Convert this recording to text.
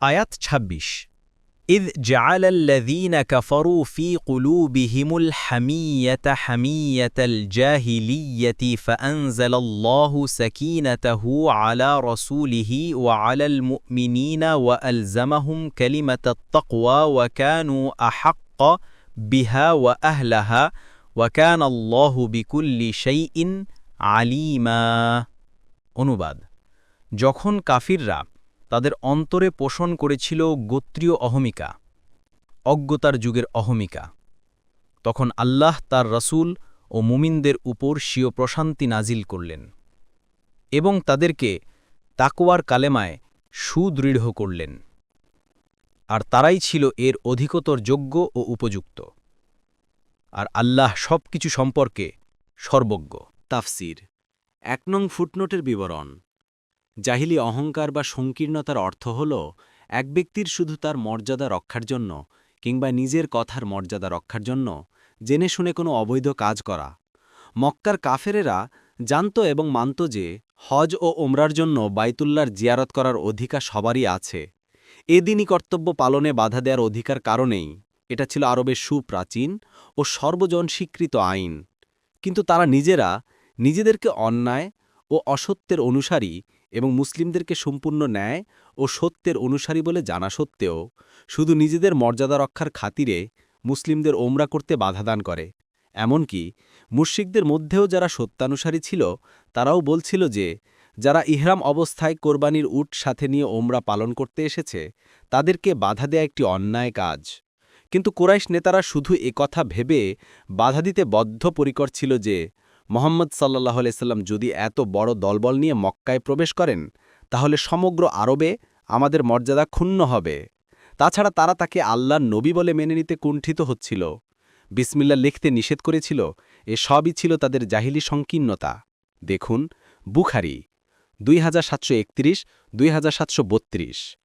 আয়াত ২৬ إذ جعل الذين كفروا في قلوبهم الحمية حمية الجاهلية فأنزل الله سكينته على رسوله وعلى المؤمنين وألزمهم كلمة التقوى وكانوا أحق بها وأهلها وكان الله بكل شيء عليما অনুবাদ যখন কাফিররা তাদের অন্তরে পোষণ করেছিল গোত্রীয় অহমিকা অজ্ঞতার যুগের অহমিকা তখন আল্লাহ তার রাসূল ও মুমিনদের উপর স্বীয় প্রশান্তি নাজিল করলেন এবং তাদেরকে তাকওয়ার কালেমায় সুদৃঢ় করলেন আর তারাই ছিল এর অধিকতর যোগ্য ও উপযুক্ত আর আল্লাহ সবকিছু সম্পর্কে সর্বজ্ঞ তাফসির ১ নং ফুটনোটের বিবরণ জাহিলি অহংকার বা সংকীর্ণতার অর্থ হল এক ব্যক্তির শুধু তার মর্যাদা রক্ষার জন্য কিংবা নিজের কথার মর্যাদা রক্ষার জন্য জেনে শুনে কোনো অবৈধ কাজ করা মক্কার কাফেরেরা জানত এবং মানত যে হজ ও ওমরার জন্য বাইতুল্লাহর জিয়ারত করার অধিকার সবারই আছে এদিনই কর্তব্য পালনে বাধা দেওয়ার অধিকার কারণেই এটা ছিল আরবের সুপ্রাচীন ও সর্বজন স্বীকৃত আইন কিন্তু তারা নিজেদেরকে অন্যায় ও অসত্যের অনুসারী এবং মুসলিমদেরকে সম্পূর্ণ ন্যায় ও সত্যের অনুসারী বলে জানা সত্ত্বেও শুধু নিজেদের মর্যাদা রক্ষার খাতিরে মুসলিমদের ওমরা করতে বাধাদান করে এমনকি মুশরিকদের মধ্যেও যারা সত্যানুসারী ছিল তারাও বলছিল যে যারা ইহরাম অবস্থায় কোরবানির উট সাথে নিয়ে ওমরা পালন করতে এসেছে তাদেরকে বাধা দেয়া একটি অন্যায় কাজ কিন্তু কুরাইশ নেতারা শুধু একথা ভেবে বাধা দিতে বদ্ধপরিকর ছিল যে মুহাম্মদ সাল্লাল্লাহু আলাইহি সাল্লাম যদি এত বড় দলবল নিয়ে মক্কায় প্রবেশ করেন তাহলে সমগ্র আরবে আমাদের মর্যাদা ক্ষুণ্ণ হবে তাছাড়া তারা তাকে আল্লাহর নবী বলে মেনে নিতে কুণ্ঠিত হচ্ছিল বিসমিল্লাহ লিখতে নিষেধ করেছিল এ সবই ছিল তাদের জাহিলি সংকীর্ণতা দেখুন বুখারী 2731 2732